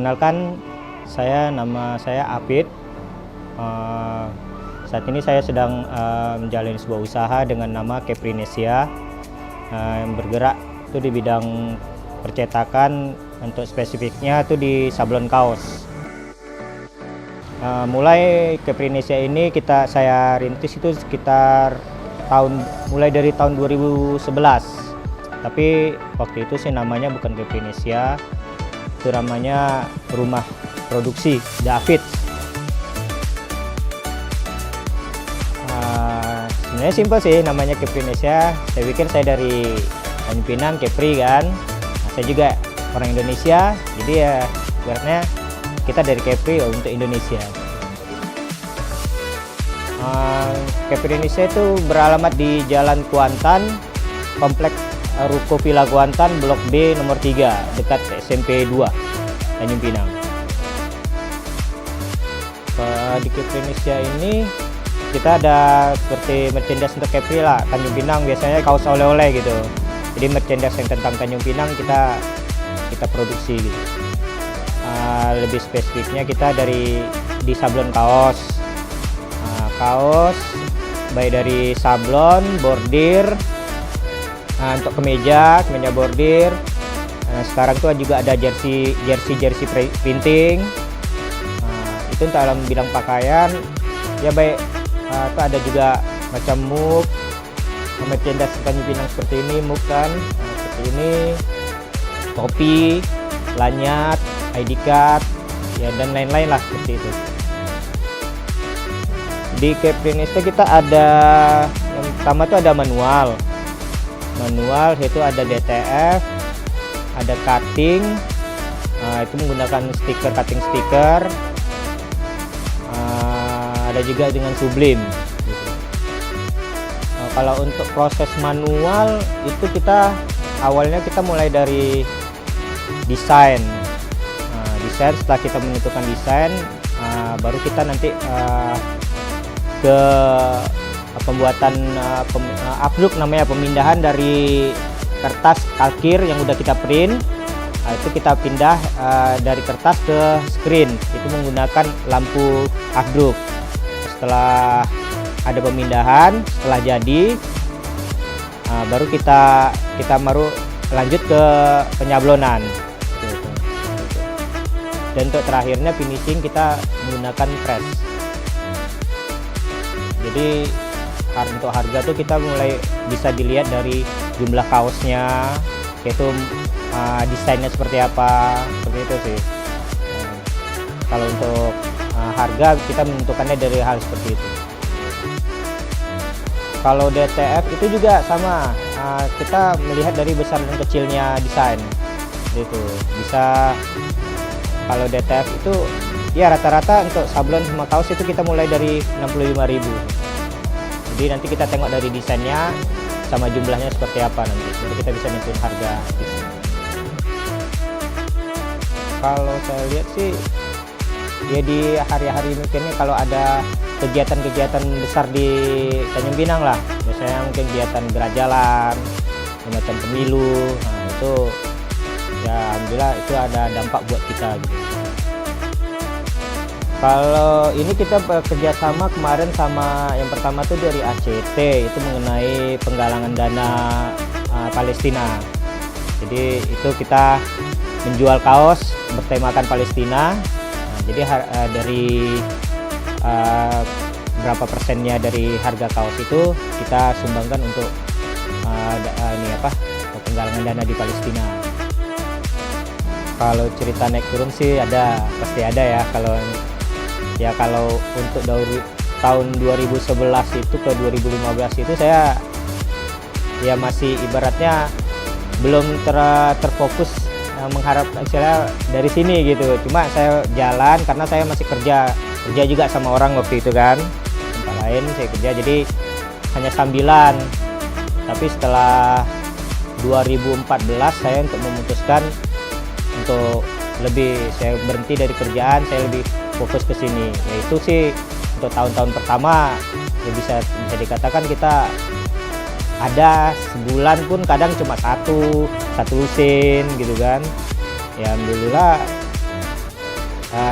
Perkenalkan, nama saya Apit. Saat ini saya sedang menjalani sebuah usaha dengan nama Keprinesia, yang bergerak itu di bidang percetakan. Untuk spesifiknya itu di sablon kaos. Mulai Keprinesia ini saya rintis itu sekitar mulai dari tahun 2011. Tapi waktu itu sih namanya bukan Keprinesia, itu namanya rumah produksi David. Sebenarnya simpel sih namanya Keprinesia. Saya pikir saya dari Tanjung Pinang, Kepri kan. Saya juga orang Indonesia, jadi ya ibaratnya kita dari Kepri untuk Indonesia. Keprinesia itu beralamat di Jalan Kuantan, Komplek Ruko Villa Kuantan, Blok B nomor 3, dekat SMP 2, Tanjung Pinang. Di Keprinesia ini kita ada seperti merchandise untuk Kepri lah, Tanjung Pinang biasanya kaos oleh-oleh gitu. Jadi merchandise yang tentang Tanjung Pinang kita produksi gitu. Lebih spesifiknya kita di sablon kaos. Kaos baik dari sablon, bordir, untuk kemeja bordir. Sekarang tuh juga ada jersey printing. Itu untuk dalam bidang pakaian ya baik. Itu ada juga macam mug, merchandise Tanjung Pinang seperti ini, mug kan, seperti ini, topi, lanyard, ID card, ya dan lain-lain lah seperti itu. Di Keprinesia kita ada yang pertama itu ada manual itu ada DTF, ada cutting, itu menggunakan cutting stiker, ada juga dengan sublim gitu. Kalau untuk proses manual itu awalnya kita mulai dari desain. Setelah kita menentukan desain, baru kita nanti ke pembuatan upload, namanya pemindahan dari kertas kalkir yang udah kita print. Itu kita pindah dari kertas ke screen, itu menggunakan lampu upload. Setelah ada pemindahan, setelah jadi, baru kita baru lanjut ke penyablonan. Dan untuk terakhirnya finishing kita menggunakan press. Jadi untuk harga tuh kita mulai bisa dilihat dari jumlah kaosnya, yaitu desainnya seperti apa, seperti itu sih. Kalau untuk harga kita menentukannya dari hal seperti itu. Kalau DTF itu juga sama, kita melihat dari besar dan kecilnya desain. Itu bisa. Kalau DTF itu ya rata-rata untuk sablon sama kaos itu kita mulai dari 65.000. Jadi nanti kita tengok dari desainnya sama jumlahnya seperti apa nanti. Jadi kita bisa nentuin harga. Kalau saya lihat sih ya di hari-hari mungkinnya kalau ada kegiatan-kegiatan besar di Tanjung Pinang lah, biasanya mungkin kegiatan gerajalan, semacam pemilu, itu ya alhamdulillah itu ada dampak buat kita gitu. Kalau ini kita bekerja sama kemarin sama yang pertama tuh dari ACT, itu mengenai penggalangan dana Palestina. Jadi itu kita menjual kaos bertemakan Palestina. Jadi dari berapa persennya dari harga kaos itu kita sumbangkan untuk penggalangan dana di Palestina. Kalau cerita naik turun sih pasti ada ya. Kalau untuk dari tahun 2011 itu ke 2015 itu saya ya masih ibaratnya belum terfokus mengharap hasilnya dari sini gitu. Cuma saya jalan karena saya masih kerja juga sama orang waktu itu kan, tempat lain saya kerja, jadi hanya sambilan. Tapi setelah 2014 saya memutuskan untuk saya berhenti dari kerjaan, saya lebih fokus ke sini. Yaitu sih untuk tahun-tahun pertama ya bisa dikatakan kita ada sebulan pun kadang cuma satu lusin gitu kan. Ya alhamdulillah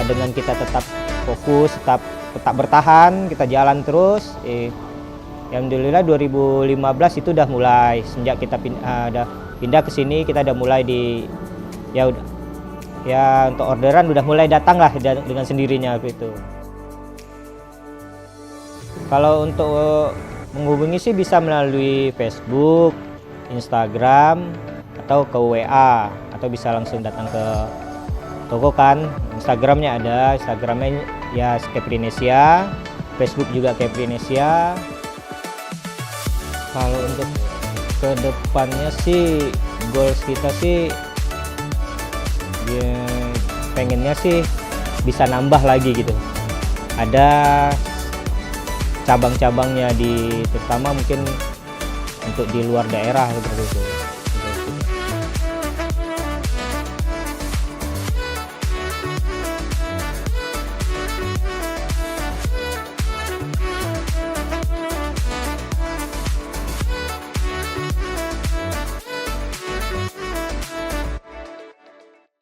dengan kita tetap fokus, tetap bertahan, kita jalan terus. Alhamdulillah 2015 itu udah mulai, sejak kita pindah ke sini, kita udah mulai untuk orderan udah mulai datang lah dengan sendirinya gitu. Kalau untuk menghubungi sih bisa melalui Facebook, Instagram, atau ke WA, atau bisa langsung datang ke toko kan. Instagramnya ada, Instagramnya ya Caprinesia, Facebook juga Caprinesia. Kalau untuk kedepannya sih goals kita sih ya, pengennya sih bisa nambah lagi gitu. Ada cabang-cabangnya terutama mungkin untuk di luar daerah seperti itu.